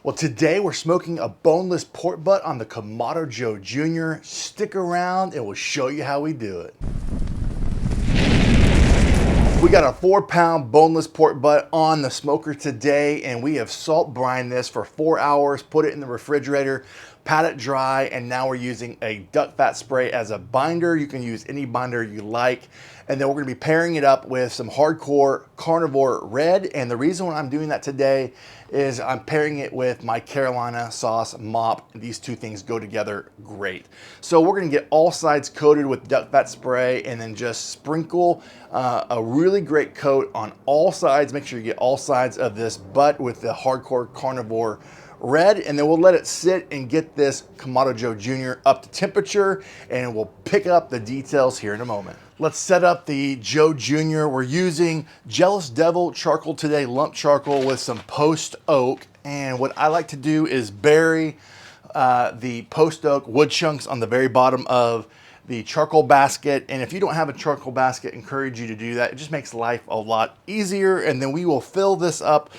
Well, today we're smoking a boneless pork butt on the Kamado Joe Junior. Stick around and we'll show you how we do it. We got a 4-pound boneless pork butt on the smoker today, and we have salt brined this for 4 hours, put it in the refrigerator, pat it dry, and now we're using a duck fat spray as a binder. You can use any binder you like. And then we're gonna be pairing it up with some hardcore Carnivore red. And the reason why I'm doing that today is I'm pairing it with my Carolina sauce mop. These two things go together great. So we're gonna get all sides coated with duck fat spray and then just sprinkle a really great coat on all sides. Make sure you get all sides of this butt with the hardcore Carnivore red, and then we'll let it sit and get this Kamado Joe Junior up to temperature, and we'll pick up the details here in a moment. Let's set up the Joe Junior. We're using Jealous Devil charcoal today, lump charcoal with some post oak. And what I like to do is bury the post oak wood chunks on the very bottom of the charcoal basket. And if you don't have a charcoal basket, I encourage you to do that. It just makes life a lot easier. And then we will fill this up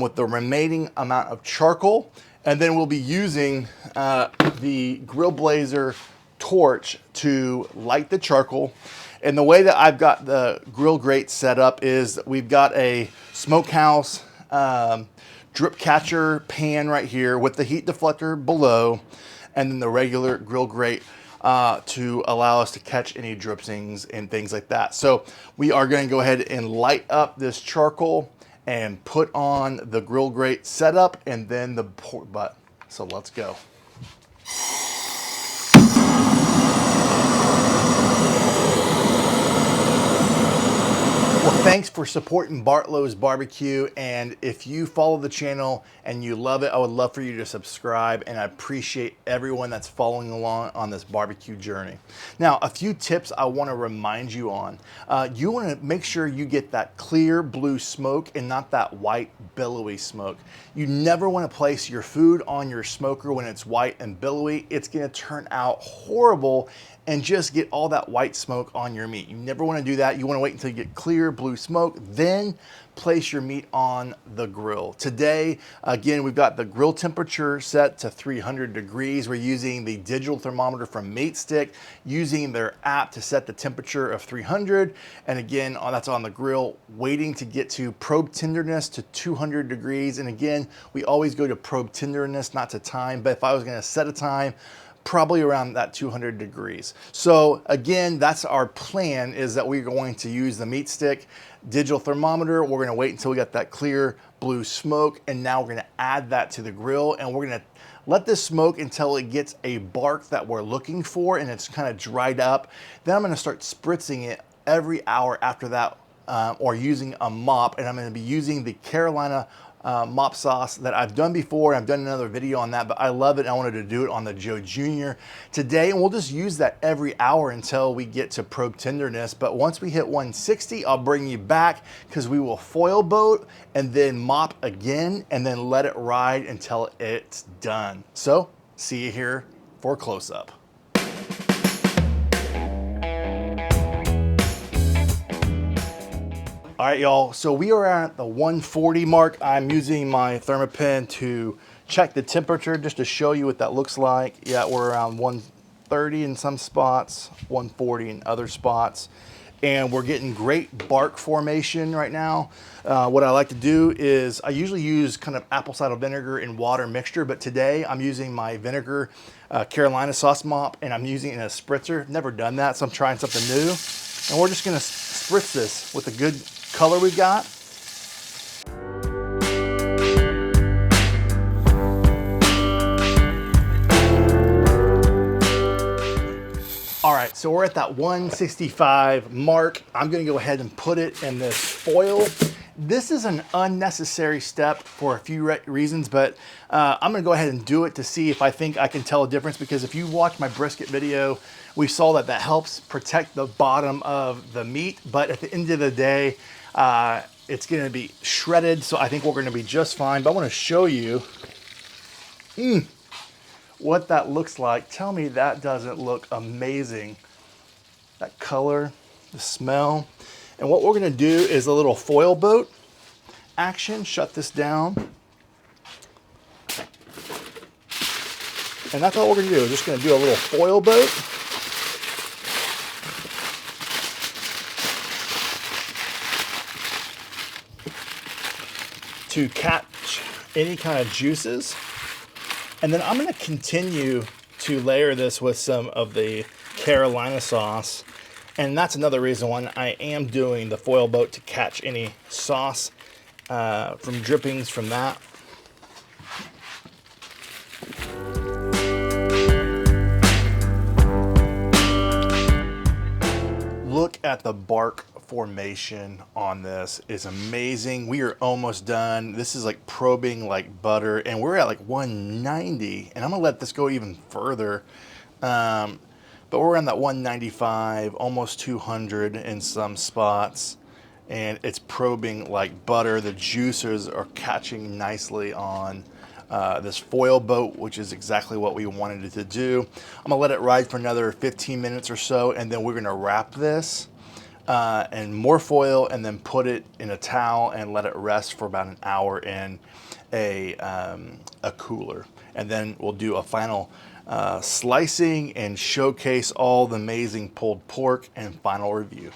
with the remaining amount of charcoal. And then we'll be using the Grillblazer Torch to light the charcoal. And the way that I've got the grill grate set up is we've got a smokehouse drip catcher pan right here with the heat deflector below, and then the regular grill grate to allow us to catch any drippings and things like that. So we are going to go ahead and light up this charcoal and put on the grill grate setup and then the pork butt. So let's go. Well, thanks for supporting Bartlow's Barbecue, and if you follow the channel and you love it, I would love for you to subscribe, and I appreciate everyone that's following along on this barbecue journey. Now, a few tips I want to remind you on. You want to make sure you get that clear blue smoke and not that white billowy smoke. You never want to place your food on your smoker when it's white and billowy. It's going to turn out horrible and just get all that white smoke on your meat. You never want to do that. You want to wait until you get clear blue smoke, then place your meat on the grill. Today, again, we've got the grill temperature set to 300 degrees. We're using the digital thermometer from Matestick, using their app to set the temperature of 300. And again, that's on the grill, waiting to get to probe tenderness to 200 degrees. And again, we always go to probe tenderness, not to time. But if I was gonna set a time, probably around that 200 degrees. So again, that's our plan, is that we're going to use the Matestick digital thermometer. We're gonna wait until we got that clear blue smoke, and now we're gonna add that to the grill, and we're gonna let this smoke until it gets a bark that we're looking for and it's kind of dried up. Then I'm gonna start spritzing it every hour after that, or using a mop, and I'm gonna be using the Carolina Mop Sauce that I've done before. I've done another video on that, but I love it. I wanted to do it on the Joe Junior today, and we'll just use that every hour until we get to probe tenderness. But once we hit 160, I'll bring you back, because we will foil boat and then mop again and then let it ride until it's done. So see you here for a close-up. All right, y'all, so we are at the 140 mark. I'm using my Thermapen to check the temperature just to show you what that looks like. Yeah, we're around 130 in some spots, 140 in other spots. And we're getting great bark formation right now. What I like to do is I usually use kind of apple cider vinegar and water mixture, but today I'm using my vinegar Carolina sauce mop, and I'm using it in a spritzer. Never done that, so I'm trying something new. And we're just gonna spritz this with a good color we've got. All right, so we're at that 165 mark. I'm gonna go ahead and put it in this foil. This is an unnecessary step for a few reasons, but I'm gonna go ahead and do it to see if I think I can tell a difference, because if you watch my brisket video, we saw that that helps protect the bottom of the meat, but at the end of the day, it's gonna be shredded, so I think we're gonna be just fine. But I wanna show you what that looks like. Tell me that doesn't look amazing. That color, the smell. And what we're gonna do is a little foil boat action. Shut this down. And that's all we're gonna do. We're just gonna do a little foil boat. To catch any kind of juices. And then I'm gonna continue to layer this with some of the Carolina sauce. And that's another reason why I am doing the foil boat, to catch any sauce from drippings from that. Look at the bark formation on this. It's amazing. We are almost done. This is like probing like butter, and we're at like 190, and I'm gonna let this go even further. But we're on that 195, almost 200 in some spots, and it's probing like butter. The juices are catching nicely on this foil boat, which is exactly what we wanted it to do. I'm gonna let it ride for another 15 minutes or so, and then we're gonna wrap this and more foil, and then put it in a towel and let it rest for about an hour in a cooler. And then we'll do a final slicing and showcase all the amazing pulled pork and final review.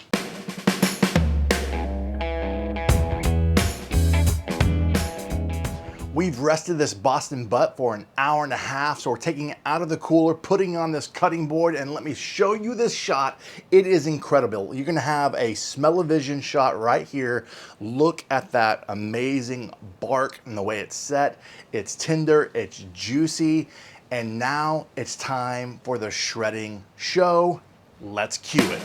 We've rested this Boston butt for an hour and a half, so we're taking it out of the cooler, putting it on this cutting board, and let me show you this shot. It is incredible. You're gonna have a smell-o-vision shot right here. Look at that amazing bark and the way it's set. It's tender, it's juicy, and now it's time for the shredding show. Let's cue it.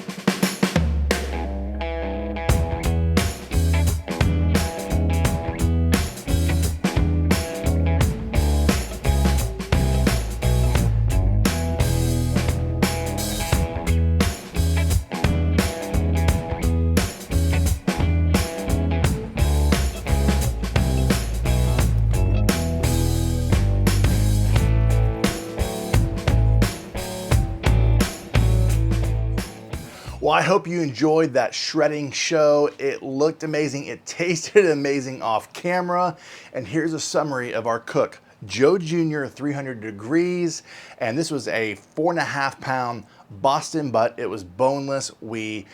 Well, I hope you enjoyed that shredding show. It looked amazing. It tasted amazing off camera. And here's a summary of our cook, Joe Junior, 300 degrees. And this was a 4.5 pound Boston butt. It was boneless. We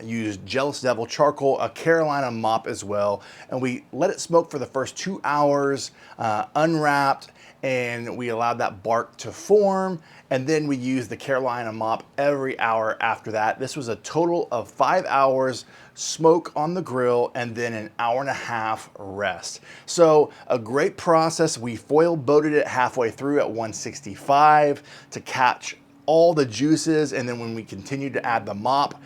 used Jealous Devil charcoal, a Carolina mop as well. And we let it smoke for the first 2 hours, unwrapped, and we allowed that bark to form, and then we used the Carolina mop every hour after that. This was a total of 5 hours smoke on the grill, and then an hour and a half rest. So a great process. We foil boated it halfway through at 165 to catch all the juices, and then when we continue to add the mop,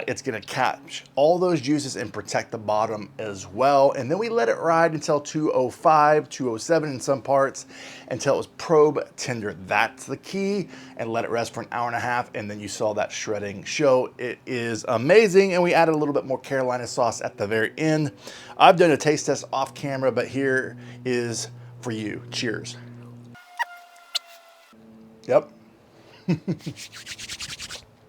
it's gonna catch all those juices and protect the bottom as well. And then we let it ride until 205, 207 in some parts, until it was probe tender. That's the key. And let it rest for an hour and a half, and then you saw that shredding show. It is amazing. And we added a little bit more Carolina sauce at the very end. I've done a taste test off camera, but here is for you. Cheers. Yep.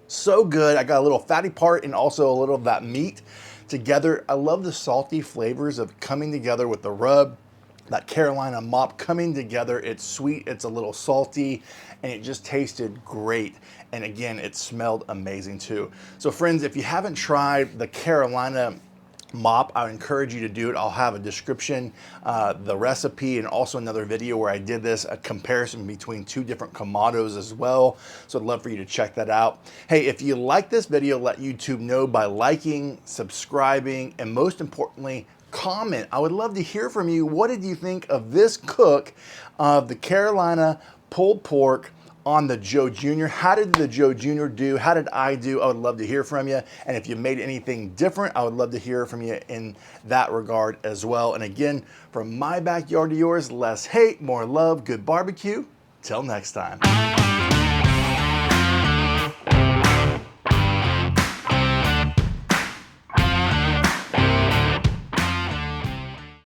So good. I got a little fatty part and also a little of that meat together. I love the salty flavors of coming together with the rub, that Carolina mop coming together. It's sweet, it's a little salty, and it just tasted great. And again, it smelled amazing too. So friends, if you haven't tried the Carolina mop, I would encourage you to do it. I'll have a description, the recipe, and also another video where I did this, a comparison between two different Kamados as well. So I'd love for you to check that out. Hey, if you like this video, let YouTube know by liking, subscribing, and most importantly, comment. I would love to hear from you. What did you think of this cook of the Carolina pulled pork on the Joe Junior? How did the Joe Junior do? How did I do? I would love to hear from you. And if you made anything different, I would love to hear from you in that regard as well. And again, from my backyard to yours, less hate, more love, good barbecue. Till next time.